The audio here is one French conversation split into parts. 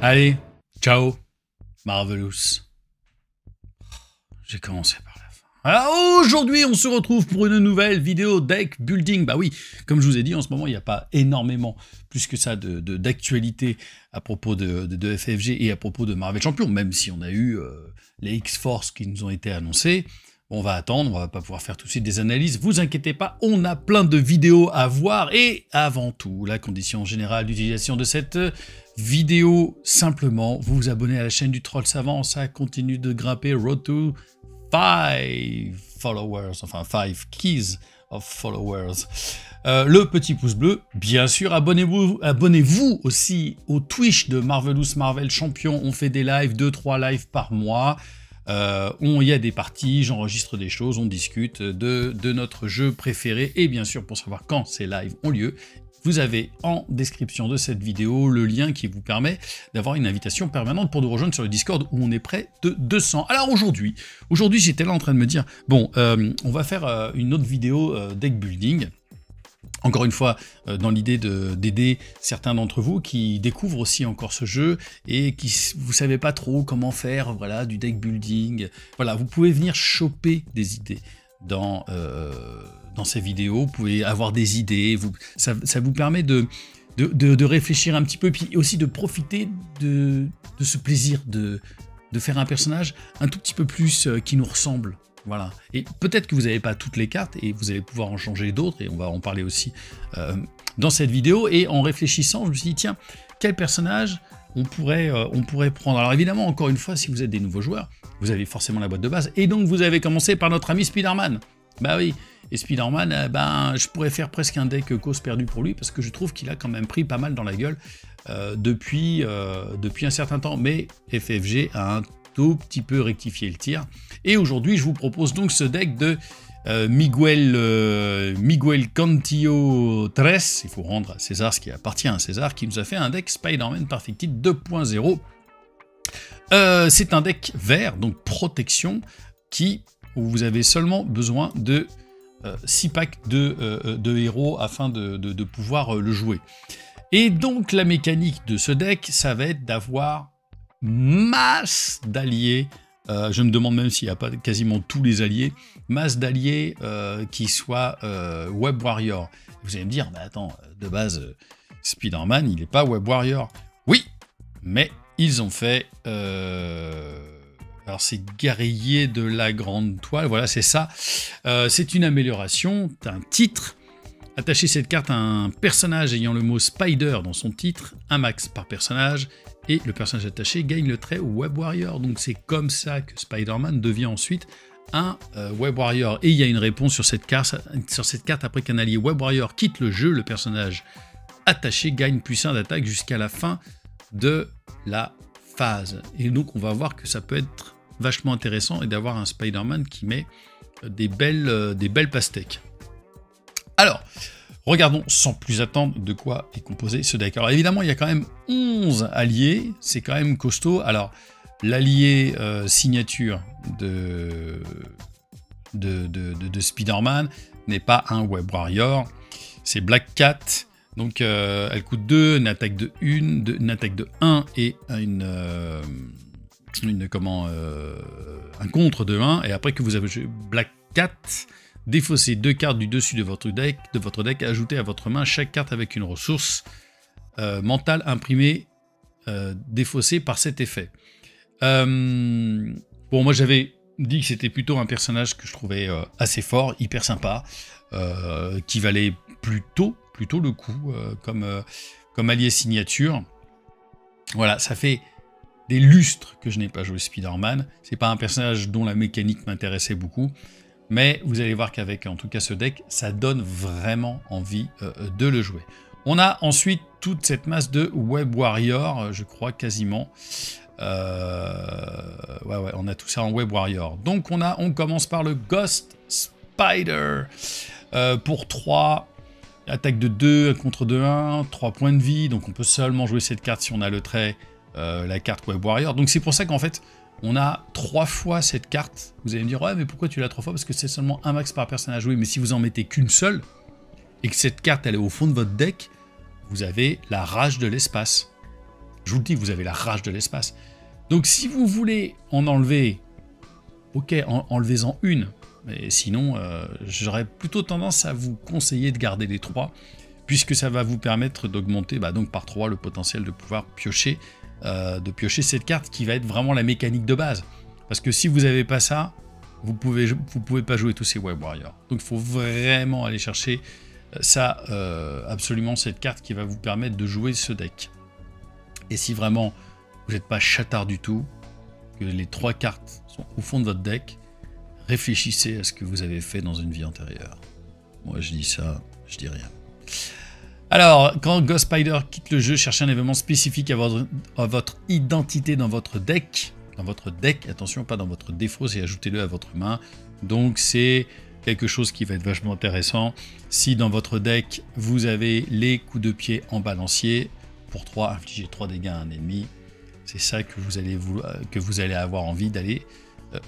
Allez, ciao, Marvelous. J'ai commencé par la fin. Alors aujourd'hui, on se retrouve pour une nouvelle vidéo deck building. Bah oui, comme je vous ai dit, en ce moment, il n'y a pas énormément plus que ça d'actualité à propos de FFG et à propos de Marvel Champions, même si on a eu les X-Force qui nous ont été annoncés. On va attendre, on va pas pouvoir faire tout de suite des analyses. Vous inquiétez pas, on a plein de vidéos à voir. Et avant tout, la condition générale d'utilisation de cette vidéo, simplement, vous vous abonnez à la chaîne du Troll Savant. Ça continue de grimper. Road to 5 followers, enfin 5 keys of followers. Le petit pouce bleu, bien sûr, abonnez-vous aussi au Twitch de Marvelous Marvel Champion. On fait des lives, 2-3 lives par mois. Il y a des parties, j'enregistre des choses, on discute de notre jeu préféré. Et bien sûr, pour savoir quand ces lives ont lieu, vous avez en description de cette vidéo le lien qui vous permet d'avoir une invitation permanente pour nous rejoindre sur le Discord où on est près de 200. Alors aujourd'hui j'étais là en train de me dire, bon, on va faire une autre vidéo deck building. Encore une fois, dans l'idée d'aider certains d'entre vous qui découvrent aussi encore ce jeu et qui vous savez pas trop comment faire, voilà, du deck building. Voilà, vous pouvez venir choper des idées dans ces vidéos. Vous pouvez avoir des idées. Ça vous permet de réfléchir un petit peu, puis aussi de profiter de ce plaisir de faire un personnage un tout petit peu plus qui nous ressemble. Voilà. Et peut-être que vous n'avez pas toutes les cartes et vous allez pouvoir en changer d'autres, et on va en parler aussi dans cette vidéo. Et en réfléchissant, je me suis dit, tiens, quel personnage on pourrait prendre. Alors évidemment, encore une fois, si vous êtes des nouveaux joueurs, vous avez forcément la boîte de base, et donc vous avez commencé par notre ami Spider-Man. Bah oui, et Spider-Man, je pourrais faire presque un deck cause perdu pour lui, parce que je trouve qu'il a quand même pris pas mal dans la gueule depuis un certain temps. Mais FFG a un tout petit peu rectifié le tir. Et aujourd'hui, je vous propose donc ce deck de Miguel Cantillo 13. Il faut rendre à César ce qui appartient à César, qui nous a fait un deck Spider-Man Perfected 2.0. C'est un deck vert, donc protection, où vous avez seulement besoin de 6 packs de héros afin de pouvoir le jouer. Et donc la mécanique de ce deck, ça va être d'avoir masse d'alliés. Je me demande même s'il n'y a pas quasiment tous les alliés, masse d'alliés qui soient Web Warrior. Vous allez me dire, bah attends, de base, Spider-Man, il n'est pas Web Warrior. Oui, mais ils ont fait... alors c'est guerrier de la grande toile, voilà, c'est ça. C'est une amélioration d'un titre. Attachez cette carte à un personnage ayant le mot Spider dans son titre, un max par personnage, et le personnage attaché gagne le trait Web Warrior. Donc c'est comme ça que Spider-Man devient ensuite un Web Warrior. Et il y a une réponse sur cette carte après qu'un allié Web Warrior quitte le jeu, le personnage attaché gagne +1 d'attaque jusqu'à la fin de la phase. Et donc on va voir que ça peut être vachement intéressant et d'avoir un Spider-Man qui met des belles pastèques. Alors, regardons sans plus attendre de quoi est composé ce deck. Alors évidemment, il y a quand même 11 alliés, c'est quand même costaud. Alors, l'allié signature de Spider-Man n'est pas un Web Warrior, c'est Black Cat. Donc elle coûte 2, une attaque de 1 et un contre de 1. Et après que vous avez joué Black Cat, défaussez 2 cartes du dessus de votre deck, ajoutez à votre main chaque carte avec une ressource mentale imprimée, défaussée par cet effet. Bon, moi j'avais dit que c'était plutôt un personnage que je trouvais assez fort, hyper sympa, qui valait plutôt le coup comme allié signature. Voilà, ça fait des lustres que je n'ai pas joué Spider-Man. C'est pas un personnage dont la mécanique m'intéressait beaucoup. Mais vous allez voir qu'avec, en tout cas, ce deck, ça donne vraiment envie de le jouer. On a ensuite toute cette masse de Web Warrior, je crois quasiment. Ouais, on a tout ça en Web Warrior. Donc on commence par le Ghost Spider. Pour 3, attaque de 2, contre de 1, 3 points de vie. Donc on peut seulement jouer cette carte si on a le trait, la carte Web Warrior. Donc c'est pour ça qu'en fait, on a 3 fois cette carte. Vous allez me dire, ouais, mais pourquoi tu l'as 3 fois? Parce que c'est seulement un max par personnage. Oui, mais si vous en mettez qu'une seule, et que cette carte, elle est au fond de votre deck, vous avez la rage de l'espace. Je vous le dis, vous avez la rage de l'espace. Donc si vous voulez en enlever, ok, enlevez-en une. Mais sinon, j'aurais plutôt tendance à vous conseiller de garder les 3, puisque ça va vous permettre d'augmenter donc par 3 le potentiel de pouvoir piocher, cette carte qui va être vraiment la mécanique de base. Parce que si vous n'avez pas ça, vous pouvez pas jouer tous ces Web Warriors. Donc il faut vraiment aller chercher ça, absolument cette carte qui va vous permettre de jouer ce deck. Et si vraiment vous n'êtes pas chatard du tout, que les 3 cartes sont au fond de votre deck, réfléchissez à ce que vous avez fait dans une vie antérieure. Moi je dis ça, je dis rien. Alors, quand Ghost Spider quitte le jeu, cherchez un événement spécifique à votre identité dans votre deck. Dans votre deck, attention, pas dans votre défaut, c'est ajoutez-le à votre main. Donc c'est quelque chose qui va être vachement intéressant. Si dans votre deck, vous avez les coups de pied en balancier, pour 3, infligez 3 dégâts à un ennemi. C'est ça que vous allez avoir envie d'aller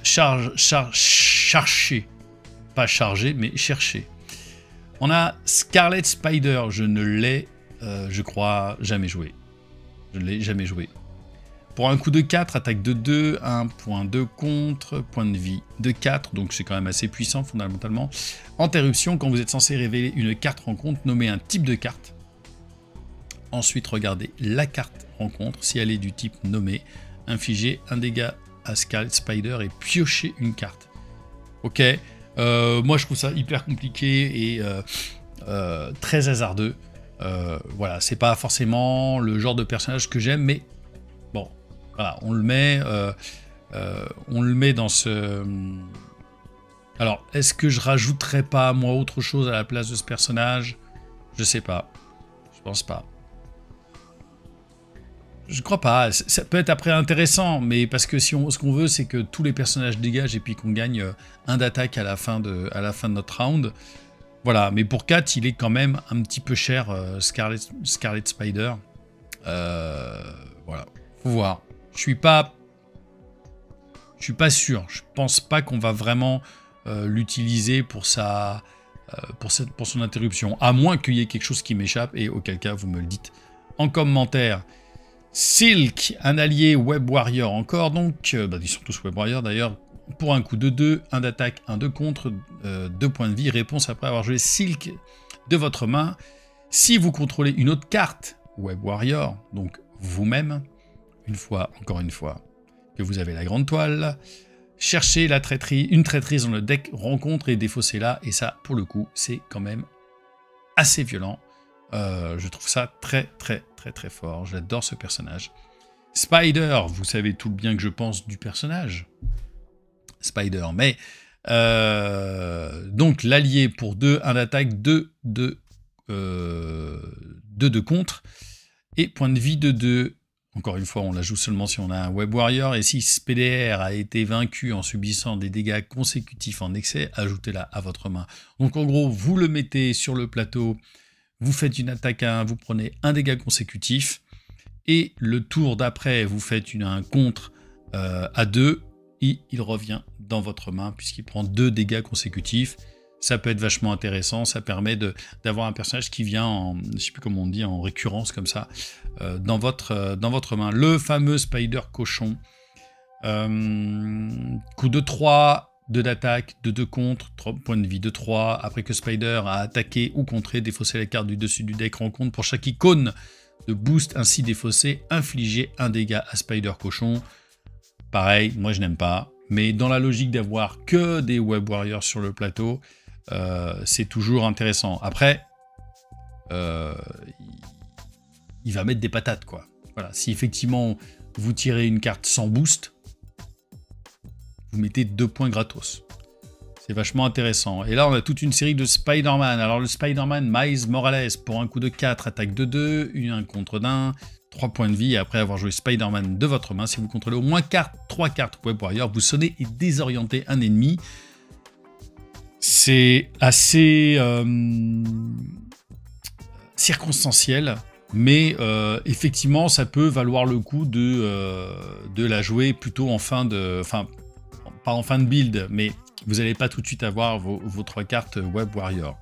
chercher. Pas charger, mais chercher. On a Scarlet Spider. Je ne l'ai, je crois, jamais joué. Je ne l'ai jamais joué. Pour un coup de 4, attaque de 2, 1 point de contre, point de vie de 4, donc c'est quand même assez puissant fondamentalement. Interruption, quand vous êtes censé révéler une carte rencontre, nommez un type de carte. Ensuite, regardez la carte rencontre, si elle est du type nommé, infligez un dégât à Scarlet Spider et piochez une carte. Ok, moi je trouve ça hyper compliqué et très hasardeux. Voilà, c'est pas forcément le genre de personnage que j'aime, mais bon, voilà, on le met dans ce... Alors, est-ce que je rajouterais pas moi autre chose à la place de ce personnage? Je sais pas, je pense pas. Je crois pas, ça peut être après intéressant, mais parce que si ce qu'on veut, c'est que tous les personnages dégagent et puis qu'on gagne un d'attaque à la fin de notre round. Voilà, mais pour 4, il est quand même un petit peu cher, Scarlet Spider. Voilà, faut voir. Je suis pas sûr. Je pense pas qu'on va vraiment l'utiliser pour son interruption, à moins qu'il y ait quelque chose qui m'échappe, et auquel cas, vous me le dites en commentaire. Silk, un allié Web Warrior encore, donc, ils sont tous Web Warrior d'ailleurs, pour un coup de 2, 1 d'attaque, 1 de contre, 2 points de vie, réponse après avoir joué Silk de votre main. Si vous contrôlez une autre carte Web Warrior, donc vous-même, encore une fois, que vous avez la grande toile, cherchez une traîtrise dans le deck rencontre et défaussez-la, et ça, pour le coup, c'est quand même assez violent. Je trouve ça très fort, j'adore ce personnage. Spider, vous savez tout le bien que je pense du personnage. Spider, mais donc l'allié pour 2, 1 d'attaque, 2 de contre, et point de vie de 2. Encore une fois, on la joue seulement si on a un Web Warrior, et si SPDR a été vaincu en subissant des dégâts consécutifs en excès, ajoutez-la à votre main. Donc en gros, vous le mettez sur le plateau, vous faites une attaque à 1, vous prenez un dégât consécutif, et le tour d'après, vous faites un contre à 2, et il revient dans votre main, puisqu'il prend 2 dégâts consécutifs. Ça peut être vachement intéressant, ça permet d'avoir un personnage qui vient en, je sais plus comment on dit, en récurrence comme ça, dans votre main. Le fameux Spider Cochon, coup de 3, 2 d'attaque, 2 contre, 3 points de vie de 3. Après que Spider a attaqué ou contré, défaussez la carte du dessus du deck rencontre. Pour chaque icône de boost ainsi défaussé, infligez un dégât à Spider Cochon. Pareil, moi je n'aime pas, mais dans la logique d'avoir que des Web Warriors sur le plateau, c'est toujours intéressant. Après, il va mettre des patates, quoi. Voilà, si effectivement vous tirez une carte sans boost, vous mettez 2 points gratos. C'est vachement intéressant. Et là, on a toute une série de Spider-Man. Alors, le Spider-Man Miles Morales, pour un coup de 4, attaque de 2, 1 contre d'1, 3 points de vie. Et après avoir joué Spider-Man de votre main, si vous contrôlez au moins 3 cartes Web Warrior, vous sonnez et désorientez un ennemi. C'est assez circonstanciel, mais effectivement, ça peut valoir le coup de la jouer plutôt en fin de... Enfin, pas en fin de build, mais vous n'allez pas tout de suite avoir vos 3 cartes Web Warrior.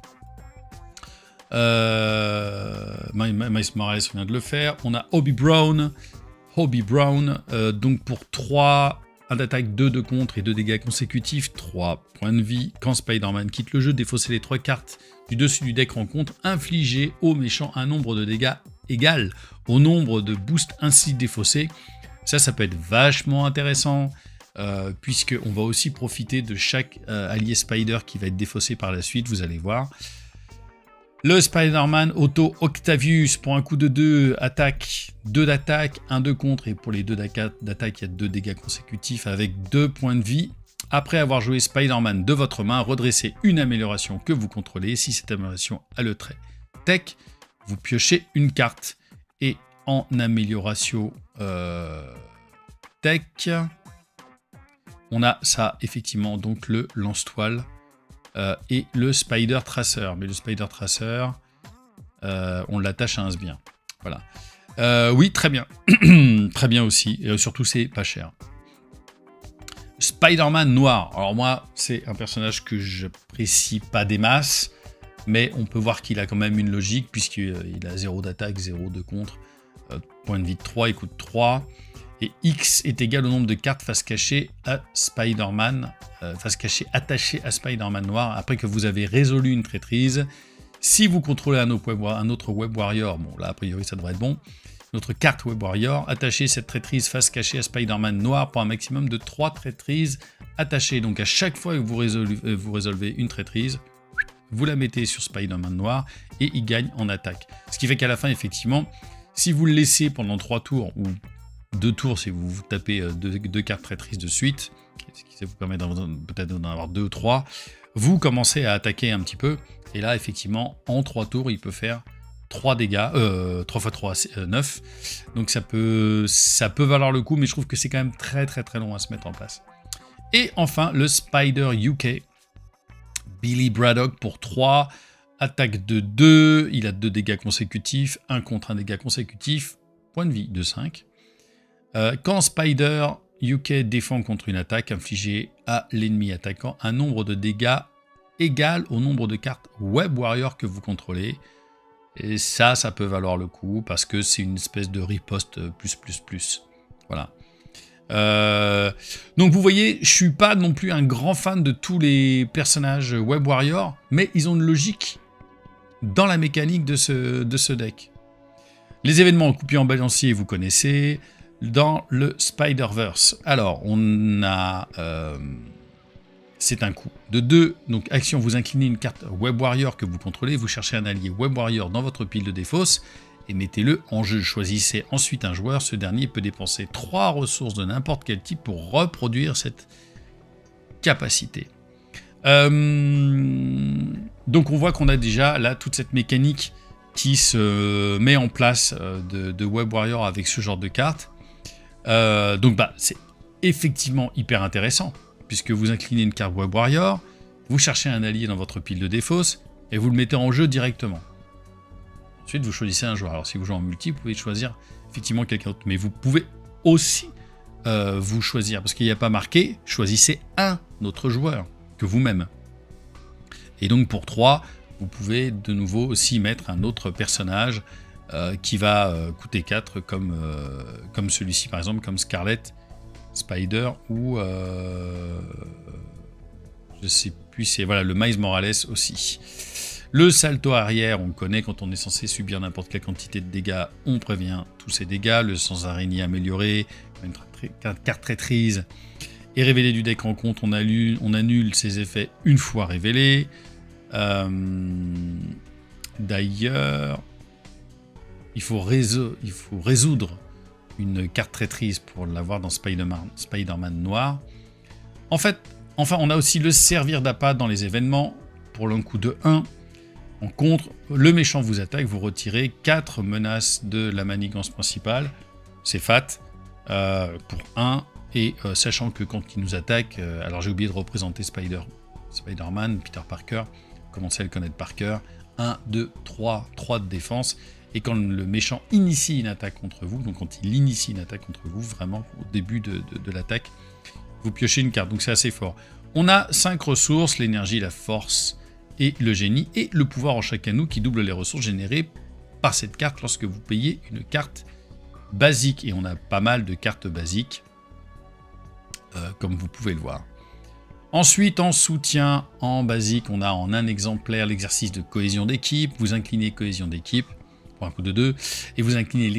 Miles Morales, on vient de le faire. On a Obi Brown, Hobie Brown. Donc pour 3, 1 d'attaque, 2 de contre et 2 dégâts consécutifs, 3 points de vie. Quand Spider-Man quitte le jeu, défaussez les 3 cartes du dessus du deck rencontre, infligez au méchant un nombre de dégâts égal au nombre de boosts ainsi défaussés. Ça peut être vachement intéressant, puisqu'on va aussi profiter de chaque allié Spider qui va être défaussé par la suite, vous allez voir. Le Spider-Man Auto Octavius, pour un coup de 2 attaque, 2 d'attaque, 1 de contre, et pour les 2 d'attaque, il y a 2 dégâts consécutifs avec 2 points de vie. Après avoir joué Spider-Man de votre main, redressez une amélioration que vous contrôlez. Si cette amélioration a le trait Tech, vous piochez une carte. Et en amélioration Tech, on a ça, effectivement, donc le lance-toile et le Spider Tracer. Mais le Spider Tracer, on l'attache à un sbire. Voilà. Oui, très bien. Très bien aussi. Et surtout, c'est pas cher. Spider-Man noir. Alors moi, c'est un personnage que j'apprécie pas des masses, mais on peut voir qu'il a quand même une logique, puisqu'il a 0 d'attaque, 0 de contre, point de vie de 3, il coûte 3, et X est égal au nombre de cartes face cachée à Spider-Man, face cachée attachée à Spider-Man noir, après que vous avez résolu une traîtrise. Si vous contrôlez un autre Web Warrior, bon là a priori ça devrait être bon, notre carte Web Warrior, attachez cette traîtrise face cachée à Spider-Man noir pour un maximum de 3 traîtrises attachées. Donc à chaque fois que vous résolvez une traîtrise, vous la mettez sur Spider-Man noir et il gagne en attaque. Ce qui fait qu'à la fin, effectivement, si vous le laissez pendant 3 tours, ou 2 tours si vous tapez 2 cartes traîtrises de suite, ce qui vous permet peut-être d'en avoir 2 ou 3, vous commencez à attaquer un petit peu. Et là, effectivement, en 3 tours, il peut faire 3 dégâts, 3 x 3, 9. Donc ça peut valoir le coup, mais je trouve que c'est quand même très long à se mettre en place. Et enfin, le Spider UK, Billy Braddock pour 3, attaque de 2, il a 2 dégâts consécutifs, 1 contre 1 dégât consécutif, point de vie de 5. Quand Spider UK défend contre une attaque, infligez à l'ennemi attaquant un nombre de dégâts égal au nombre de cartes Web Warrior que vous contrôlez. Et ça peut valoir le coup parce que c'est une espèce de riposte plus. Voilà. Donc vous voyez, je suis pas non plus un grand fan de tous les personnages Web Warrior, mais ils ont une logique dans la mécanique de ce deck. Les événements en coupé en balancier, vous connaissez. Dans le Spider-Verse, alors on a... c'est un coup de 2, donc action, vous inclinez une carte Web Warrior que vous contrôlez, vous cherchez un allié Web Warrior dans votre pile de défausse et mettez-le en jeu. Choisissez ensuite un joueur, ce dernier peut dépenser 3 ressources de n'importe quel type pour reproduire cette capacité. Donc on voit qu'on a déjà là toute cette mécanique qui se met en place de Web Warrior avec ce genre de carte. Donc c'est effectivement hyper intéressant, puisque vous inclinez une carte Web Warrior, vous cherchez un allié dans votre pile de défausse, et vous le mettez en jeu directement. Ensuite, vous choisissez un joueur. Alors, si vous jouez en multi, vous pouvez choisir effectivement quelqu'un d'autre, mais vous pouvez aussi vous choisir, parce qu'il n'y a pas marqué, choisissez un autre joueur que vous-même. Et donc, pour 3, vous pouvez de nouveau aussi mettre un autre personnage qui va coûter 4, comme celui-ci, par exemple, comme Scarlet Spider ou je sais plus, c'est voilà le Miles Morales aussi. Le salto arrière, on le connaît, quand on est censé subir n'importe quelle quantité de dégâts, on prévient tous ces dégâts. Le sans-araignée amélioré, une carte traîtrise est révélée du deck rencontre, on annule ses effets une fois révélés. D'ailleurs, il faut résoudre une carte traîtrise pour l'avoir dans Spider-Man noir. Enfin, on a aussi le servir d'appât dans les événements. Pour l'un coup de 1, en contre, le méchant vous attaque, vous retirez 4 menaces de la manigance principale. C'est fat pour 1. Et sachant que quand il nous attaque, alors j'ai oublié de représenter Spider-Man, Peter Parker, commencez à le connaître par cœur. 1, 2, 3 de défense. Et quand le méchant initie une attaque contre vous, donc quand il initie une attaque contre vous, vraiment au début de l'attaque, vous piochez une carte, donc c'est assez fort. On a 5 ressources, l'énergie, la force et le génie, et le pouvoir en chaque anneau qui double les ressources générées par cette carte lorsque vous payez une carte basique. Et on a pas mal de cartes basiques, comme vous pouvez le voir. Ensuite, en soutien, en basique, on a en un exemplaire l'exercice de cohésion d'équipe. Vous inclinez cohésion d'équipe pour un coup de 2. Et vous inclinez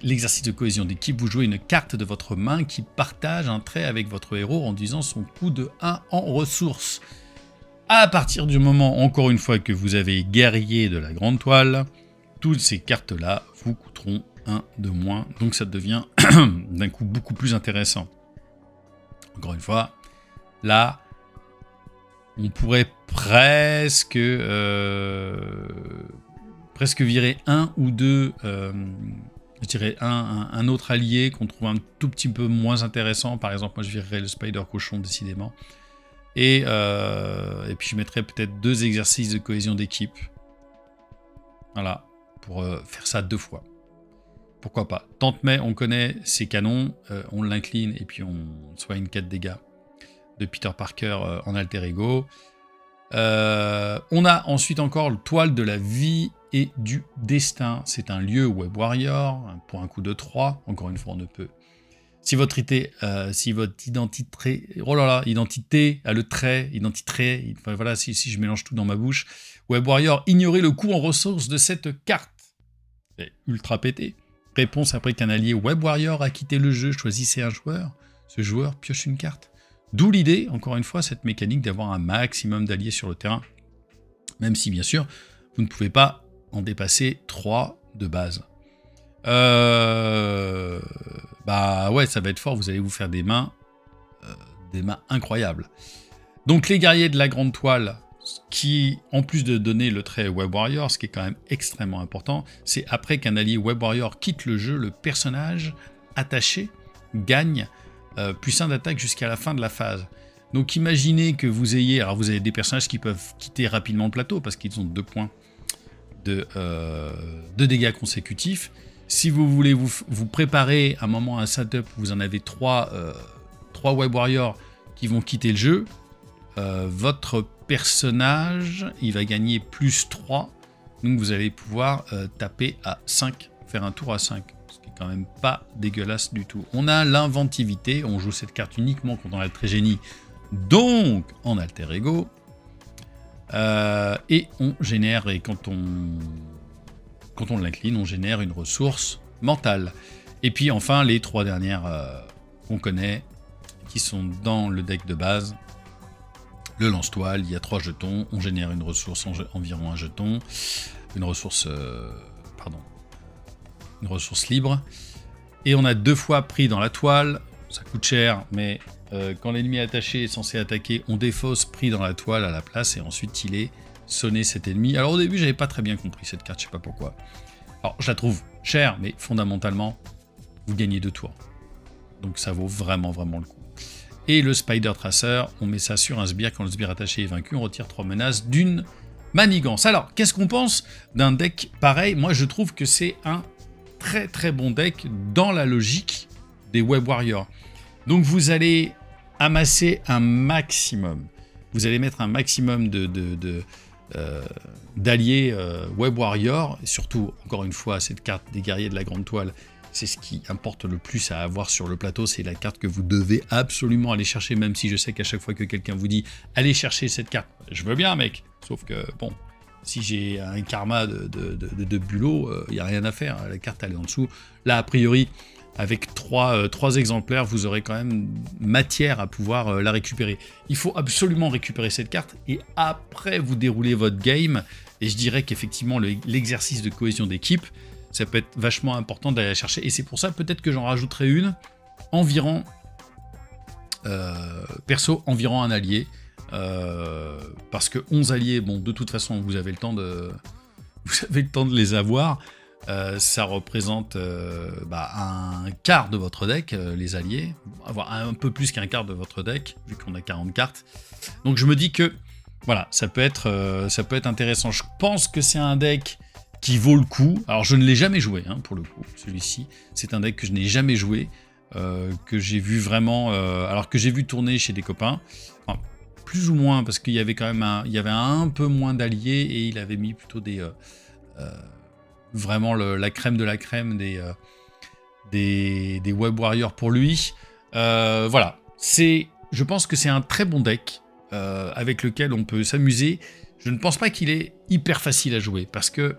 l'exercice de cohésion d'équipe. Vous jouez une carte de votre main qui partage un trait avec votre héros en disant son coup de 1 en ressources. À partir du moment, encore une fois, que vous avez guerrier de la grande toile, toutes ces cartes-là vous coûteront 1 de moins. Donc ça devient d'un coup beaucoup plus intéressant. Encore une fois, là, on pourrait presque virer un ou deux, je dirais un autre allié qu'on trouve un tout petit peu moins intéressant. Par exemple, moi je virerais le Spider Cochon décidément. Et puis je mettrais peut-être 2 exercices de cohésion d'équipe. Voilà, pour faire ça 2 fois. Pourquoi pas. Tante May, on connaît ses canons, on l'incline et puis on soigne 4 dégâts de Peter Parker en alter ego. On a ensuite encore le toile de la vie et du destin. C'est un lieu Web Warrior pour un coup de 3. Encore une fois, on ne peut. Si votre identité, oh là là, identité a le trait, identité, enfin voilà, si je mélange tout dans ma bouche, Web Warrior, ignorez le coût en ressources de cette carte. C'est ultra pété. Réponse après qu'un allié Web Warrior a quitté le jeu, choisissez un joueur. Ce joueur pioche une carte. D'où l'idée, encore une fois, cette mécanique d'avoir un maximum d'alliés sur le terrain. Même si, bien sûr, vous ne pouvez pas en dépasser 3 de base. Bah ouais, ça va être fort, vous allez vous faire des mains incroyables. Donc les guerriers de la grande toile, qui, en plus de donner le trait Web Warrior, ce qui est quand même extrêmement important, c'est après qu'un allié Web Warrior quitte le jeu, le personnage attaché gagne plus 1 d'attaque jusqu'à la fin de la phase. Donc imaginez que vous ayez... Alors vous avez des personnages qui peuvent quitter rapidement le plateau parce qu'ils ont 2 points de dégâts consécutifs. Si vous voulez vous préparer un moment à un setup où vous en avez 3 Web Warriors qui vont quitter le jeu, votre personnage, il va gagner plus 3. Donc vous allez pouvoir taper à 5, faire un tour à 5. Ce qui est quand même pas dégueulasse du tout. On a l'inventivité, on joue cette carte uniquement quand on a le trait génie, donc en alter ego. Et on génère, et quand on l'incline, on génère une ressource mentale. Et puis enfin, les 3 dernières qu'on connaît, qui sont dans le deck de base. Le lance-toile, il y a 3 jetons, on génère une ressource, environ 1 jeton, une ressource libre. Et on a 2 fois pris dans la toile, ça coûte cher, mais quand l'ennemi attaché est censé attaquer, on défausse pris dans la toile à la place, et ensuite il est sonner cet ennemi. Alors au début, j'avais pas très bien compris cette carte, je sais pas pourquoi. Alors je la trouve chère, mais fondamentalement, vous gagnez 2 tours. Donc ça vaut vraiment le coup. Et le Spider Tracer, on met ça sur un sbire. Quand le sbire attaché est vaincu, on retire 3 menaces d'une manigance. Alors, qu'est-ce qu'on pense d'un deck pareil? Moi, je trouve que c'est un très bon deck dans la logique des Web Warriors. Donc, vous allez amasser un maximum. Vous allez mettre un maximum d'alliés Web Warrior. Et surtout, encore une fois, cette carte des guerriers de la grande toile, c'est ce qui importe le plus à avoir sur le plateau, c'est la carte que vous devez absolument aller chercher, même si je sais qu'à chaque fois que quelqu'un vous dit « Allez chercher cette carte », je veux bien mec, sauf que bon, si j'ai un karma de bulot, il n'y a rien à faire, la carte elle est en dessous. Là a priori, avec 3 exemplaires, vous aurez quand même matière à pouvoir la récupérer. Il faut absolument récupérer cette carte, et après vous déroulez votre game, et je dirais qu'effectivement l'exercice de cohésion d'équipe, ça peut être vachement important d'aller la chercher. Et c'est pour ça peut-être que j'en rajouterai une environ, perso, environ un allié. Parce que 11 alliés, bon, de toute façon, vous avez le temps de les avoir. Ça représente un quart de votre deck, les alliés. Avoir un peu plus qu'un quart de votre deck, vu qu'on a 40 cartes. Donc je me dis que, voilà, ça peut être intéressant. Je pense que c'est un deck qui vaut le coup. Alors je ne l'ai jamais joué, hein, pour le coup, celui-ci. C'est un deck que je n'ai jamais joué, que j'ai vu vraiment... alors que j'ai vu tourner chez des copains, enfin, plus ou moins, parce qu'il y avait quand même un peu moins d'alliés, et il avait mis plutôt des... vraiment la crème de la crème des Web Warriors pour lui. Voilà, je pense que c'est un très bon deck avec lequel on peut s'amuser. Je ne pense pas qu'il est hyper facile à jouer, parce que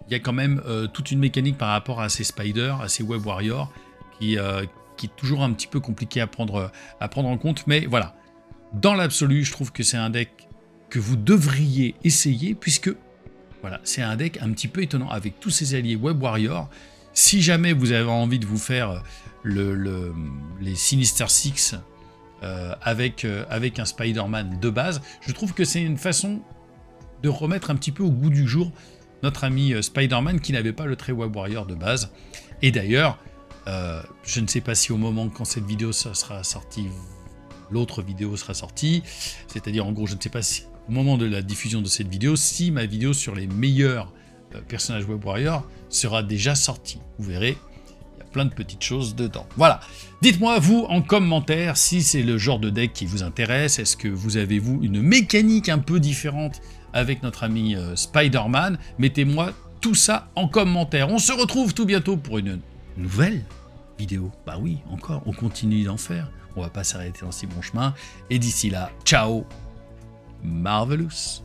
il y a quand même toute une mécanique par rapport à ces Spiders, à ces Web Warriors, qui est toujours un petit peu compliqué à prendre en compte. Mais voilà, dans l'absolu, je trouve que c'est un deck que vous devriez essayer, puisque voilà, c'est un deck un petit peu étonnant, avec tous ces alliés Web Warriors. Si jamais vous avez envie de vous faire les Sinister Six avec un Spider-Man de base, je trouve que c'est une façon de remettre un petit peu au goût du jour notre ami Spider-Man qui n'avait pas le trait Web Warrior de base. Et d'ailleurs, je ne sais pas si au moment quand cette vidéo sera sortie, l'autre vidéo sera sortie, c'est-à-dire en gros, je ne sais pas si au moment de la diffusion de cette vidéo, si ma vidéo sur les meilleurs personnages Web Warrior sera déjà sortie. Vous verrez, il y a plein de petites choses dedans. Voilà. Dites-moi, vous, en commentaire, si c'est le genre de deck qui vous intéresse. Est-ce que vous avez, vous, une mécanique un peu différente avec notre ami Spider-Man? Mettez-moi tout ça en commentaire. On se retrouve tout bientôt pour une nouvelle vidéo. Bah oui, encore, on continue d'en faire. On va pas s'arrêter dans si bon chemin. Et d'ici là, ciao, Marvelous.